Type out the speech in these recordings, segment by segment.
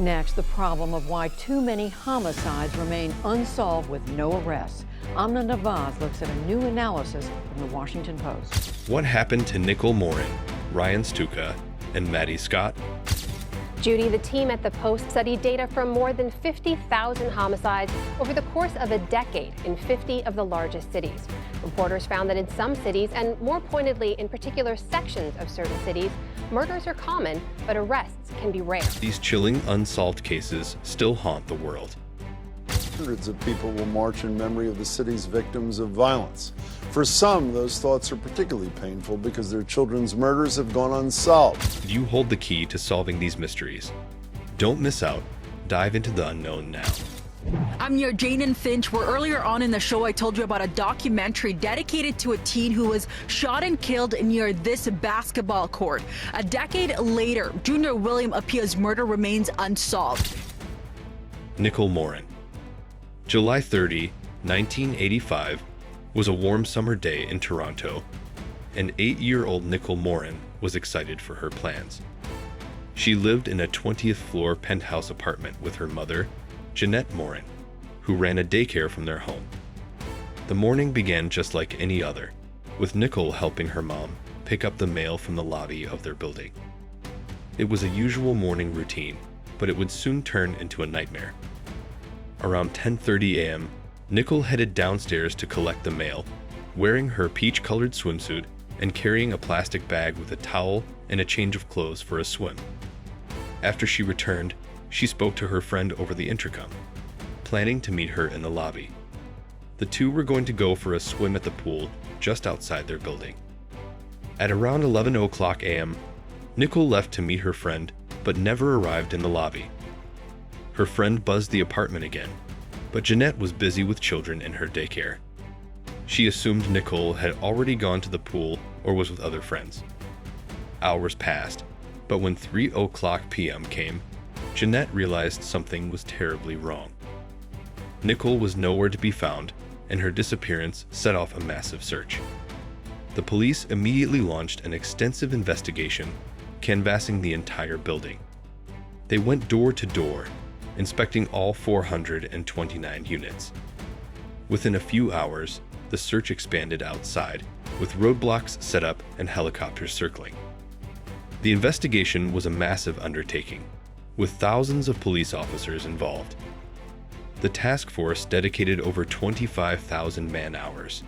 Next, the problem of why too many homicides remain unsolved with no arrests. Amna Nawaz looks at a new analysis from the Washington Post. What happened to Nicole Morin, Ryan Stuka, and Maddie Scott? Judy, the team at the Post studied data from more than 50,000 homicides over the course of a decade in 50 of the largest cities. Reporters found that in some cities, and more pointedly in particular sections of certain cities, murders are common, but arrests can be rare. These chilling, unsolved cases still haunt the world. Hundreds of people will march in memory of the city's victims of violence. For some, those thoughts are particularly painful because their children's murders have gone unsolved. You hold the key to solving these mysteries. Don't miss out. Dive into the unknown now. I'm near Jane and Finch, where earlier on in the show I told you about a documentary dedicated to a teen who was shot and killed near this basketball court. A decade later, Junior William Apia's murder remains unsolved. Nicole Morin. July 30, 1985, was a warm summer day in Toronto, and 8-year-old Nicole Morin was excited for her plans. She lived in a 20th floor penthouse apartment with her mother, Jeanette Morin, who ran a daycare from their home. The morning began just like any other, with Nicole helping her mom pick up the mail from the lobby of their building. It was a usual morning routine, but it would soon turn into a nightmare. Around 10:30 a.m., Nicole headed downstairs to collect the mail, wearing her peach-colored swimsuit and carrying a plastic bag with a towel and a change of clothes for a swim. After she returned, she spoke to her friend over the intercom, planning to meet her in the lobby. The two were going to go for a swim at the pool just outside their building. At around 11:00 a.m., Nicole left to meet her friend, but never arrived in the lobby. Her friend buzzed the apartment again, but Jeanette was busy with children in her daycare. She assumed Nicole had already gone to the pool or was with other friends. Hours passed, but when 3:00 p.m. came, Jeanette realized something was terribly wrong. Nicole was nowhere to be found, and her disappearance set off a massive search. The police immediately launched an extensive investigation, canvassing the entire building. They went door to door, inspecting all 429 units. Within a few hours, the search expanded outside, with roadblocks set up and helicopters circling. The investigation was a massive undertaking, with thousands of police officers involved. The task force dedicated over 25,000 man-hours,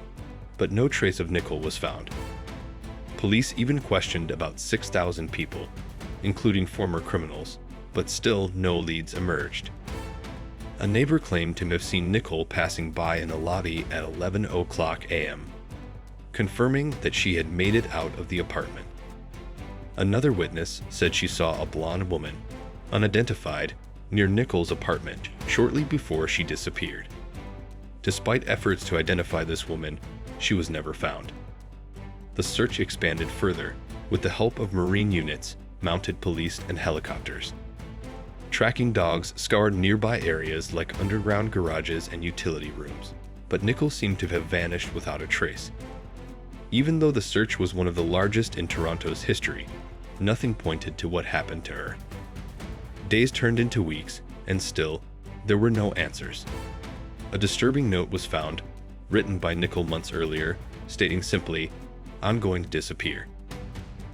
but no trace of Nicole was found. Police even questioned about 6,000 people, including former criminals, but still no leads emerged. A neighbor claimed to have seen Nicole passing by in a lobby at 11:00 a.m., confirming that she had made it out of the apartment. Another witness said she saw a blonde woman, unidentified, near Nicole's apartment shortly before she disappeared. Despite efforts to identify this woman, she was never found. The search expanded further with the help of Marine units, mounted police, and helicopters. Tracking dogs scoured nearby areas like underground garages and utility rooms, but Nicole seemed to have vanished without a trace. Even though the search was one of the largest in Toronto's history, nothing pointed to what happened to her. Days turned into weeks, and still, there were no answers. A disturbing note was found, written by Nicole months earlier, stating simply, "I'm going to disappear."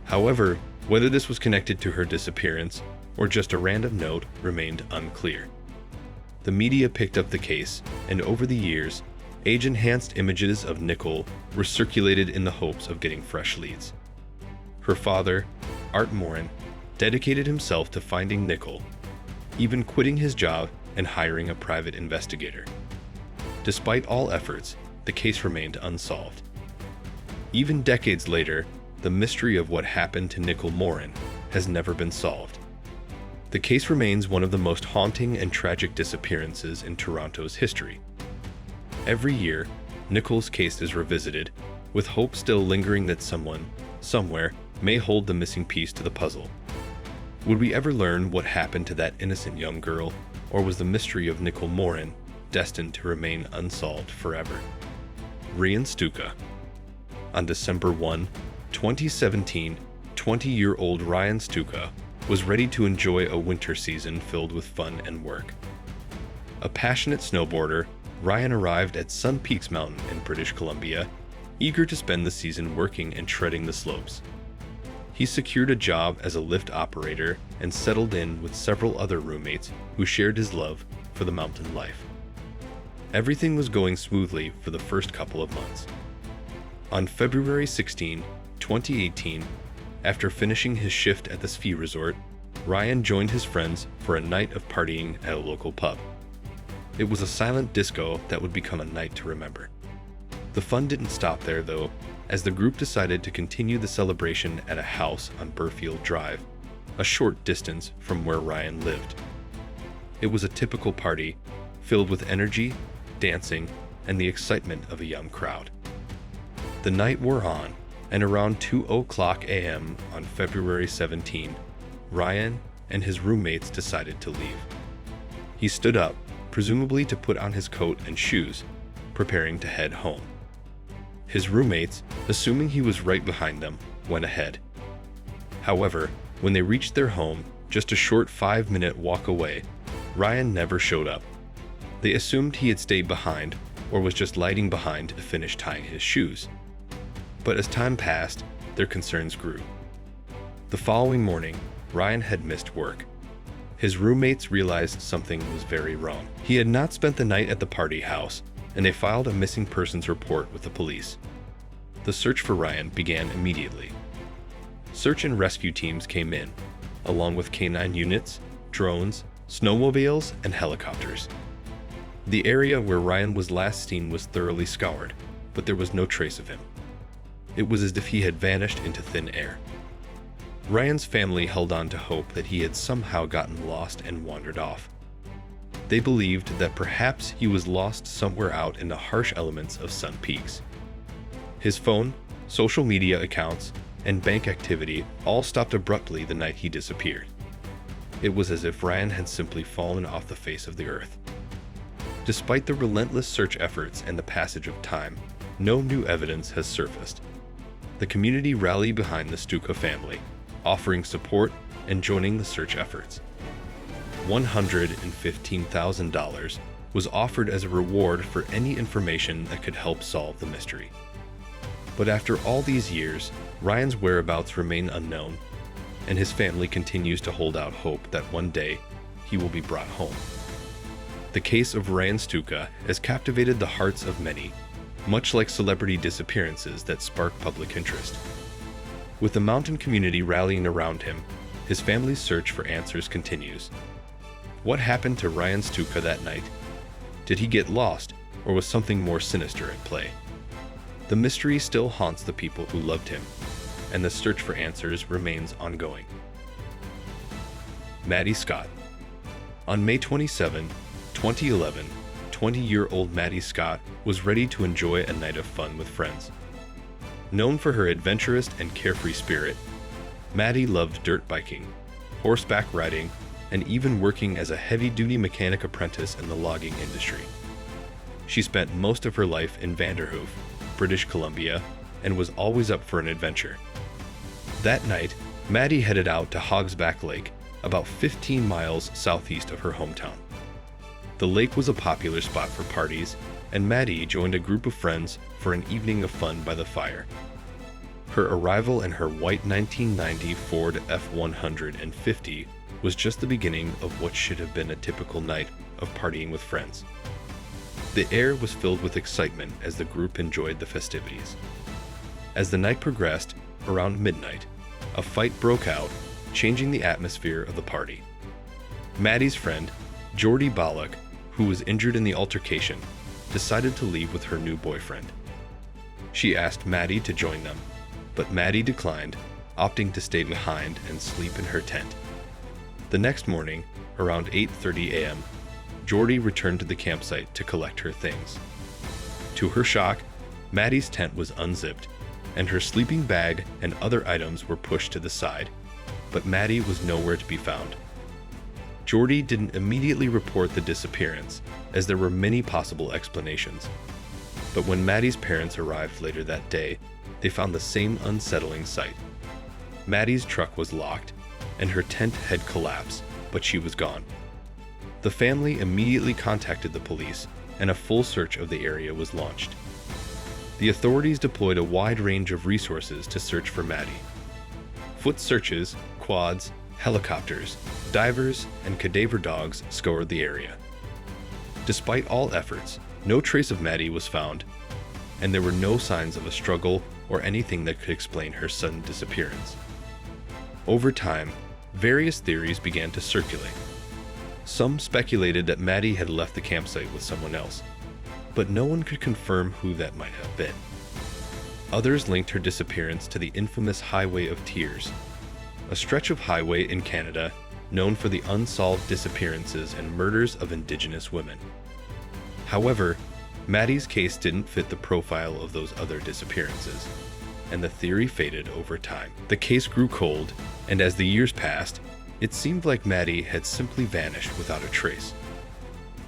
However, whether this was connected to her disappearance or just a random note remained unclear. The media picked up the case, and over the years, age-enhanced images of Nicole were circulated in the hopes of getting fresh leads. Her father, Art Morin, dedicated himself to finding Nicole, even quitting his job and hiring a private investigator. Despite all efforts, the case remained unsolved. Even decades later, the mystery of what happened to Nicole Morin has never been solved. The case remains one of the most haunting and tragic disappearances in Toronto's history. Every year, Nicole's case is revisited, with hope still lingering that someone, somewhere, may hold the missing piece to the puzzle. Would we ever learn what happened to that innocent young girl, or was the mystery of Nicole Morin destined to remain unsolved forever? Ryan Stuka. On December 1, 2017, 20-year-old Ryan Stuka was ready to enjoy a winter season filled with fun and work. A passionate snowboarder, Ryan arrived at Sun Peaks Mountain in British Columbia, eager to spend the season working and treading the slopes. He secured a job as a lift operator and settled in with several other roommates who shared his love for the mountain life. Everything was going smoothly for the first couple of months. On February 16, 2018, after finishing his shift at the ski resort, Ryan joined his friends for a night of partying at a local pub. It was a silent disco that would become a night to remember. The fun didn't stop there, though, as the group decided to continue the celebration at a house on Burfield Drive, a short distance from where Ryan lived. It was a typical party, filled with energy, dancing, and the excitement of a young crowd. The night wore on, and around 2:00 a.m. on February 17, Ryan and his roommates decided to leave. He stood up, presumably to put on his coat and shoes, preparing to head home. His roommates, assuming he was right behind them, went ahead. However, when they reached their home, just a short 5-minute walk away, Ryan never showed up. They assumed he had stayed behind or was just lagging behind to finish tying his shoes. But as time passed, their concerns grew. The following morning, Ryan had missed work. His roommates realized something was very wrong. He had not spent the night at the party house, and they filed a missing persons report with the police. The search for Ryan began immediately. Search and rescue teams came in, along with canine units, drones, snowmobiles, and helicopters. The area where Ryan was last seen was thoroughly scoured, but there was no trace of him. It was as if he had vanished into thin air. Ryan's family held on to hope that he had somehow gotten lost and wandered off. They believed that perhaps he was lost somewhere out in the harsh elements of Sun Peaks. His phone, social media accounts, and bank activity all stopped abruptly the night he disappeared. It was as if Ryan had simply fallen off the face of the earth. Despite the relentless search efforts and the passage of time, no new evidence has surfaced. The community rallied behind the Stuka family, offering support and joining the search efforts. $115,000 was offered as a reward for any information that could help solve the mystery. But after all these years, Ryan's whereabouts remain unknown, and his family continues to hold out hope that one day he will be brought home. The case of Ryan Stuka has captivated the hearts of many, much like celebrity disappearances that spark public interest. With the mountain community rallying around him, his family's search for answers continues. What happened to Ryan Stuka that night? Did he get lost, or was something more sinister at play? The mystery still haunts the people who loved him, and the search for answers remains ongoing. Maddie Scott. On May 27, 2011, 20-year-old Maddie Scott was ready to enjoy a night of fun with friends. Known for her adventurous and carefree spirit, Maddie loved dirt biking, horseback riding, and even working as a heavy-duty mechanic apprentice in the logging industry. She spent most of her life in Vanderhoof, British Columbia, and was always up for an adventure. That night, Maddie headed out to Hogsback Lake, about 15 miles southeast of her hometown. The lake was a popular spot for parties, and Maddie joined a group of friends for an evening of fun by the fire. Her arrival in her white 1990 Ford F-150 was just the beginning of what should have been a typical night of partying with friends. The air was filled with excitement as the group enjoyed the festivities. As the night progressed, around midnight, a fight broke out, changing the atmosphere of the party. Maddie's friend, Jordy Balak, who was injured in the altercation, decided to leave with her new boyfriend. She asked Maddie to join them, but Maddie declined, opting to stay behind and sleep in her tent. The next morning, around 8:30 a.m., Jordy returned to the campsite to collect her things. To her shock, Maddie's tent was unzipped, and her sleeping bag and other items were pushed to the side, but Maddie was nowhere to be found. Jordy didn't immediately report the disappearance, as there were many possible explanations. But when Maddie's parents arrived later that day, they found the same unsettling sight. Maddie's truck was locked, and her tent had collapsed, but she was gone. The family immediately contacted the police, and a full search of the area was launched. The authorities deployed a wide range of resources to search for Maddie. Foot searches, quads, helicopters, divers, and cadaver dogs scoured the area. Despite all efforts, no trace of Maddie was found, and there were no signs of a struggle or anything that could explain her sudden disappearance. Over time, various theories began to circulate. Some speculated that Maddie had left the campsite with someone else, but no one could confirm who that might have been. Others linked her disappearance to the infamous Highway of Tears, a stretch of highway in Canada known for the unsolved disappearances and murders of Indigenous women. However, Maddie's case didn't fit the profile of those other disappearances, and the theory faded over time. The case grew cold, and as the years passed, it seemed like Maddie had simply vanished without a trace.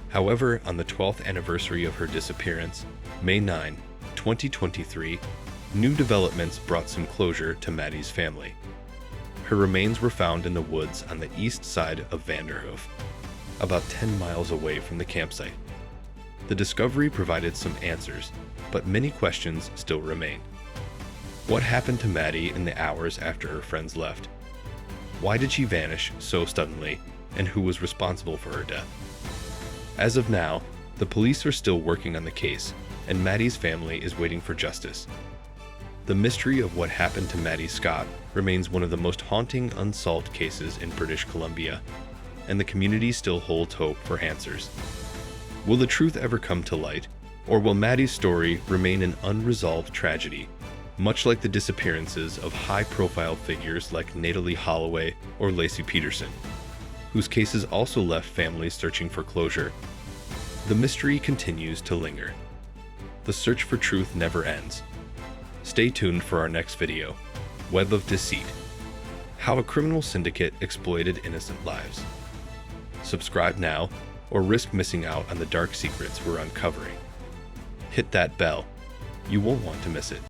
However, on the 12th anniversary of her disappearance, May 9, 2023, new developments brought some closure to Maddie's family. Her remains were found in the woods on the east side of Vanderhoof, about 10 miles away from the campsite. The discovery provided some answers, but many questions still remain. What happened to Maddie in the hours after her friends left? Why did she vanish so suddenly, and who was responsible for her death? As of now, the police are still working on the case, and Maddie's family is waiting for justice. The mystery of what happened to Maddie Scott remains one of the most haunting unsolved cases in British Columbia, and the community still holds hope for answers. Will the truth ever come to light, or will Maddie's story remain an unresolved tragedy, much like the disappearances of high-profile figures like Natalie Holloway or Lacey Peterson, whose cases also left families searching for closure? The mystery continues to linger. The search for truth never ends. Stay tuned for our next video, Web of Deceit: How a Criminal Syndicate Exploited Innocent Lives. Subscribe now, or risk missing out on the dark secrets we're uncovering. Hit that bell. You won't want to miss it.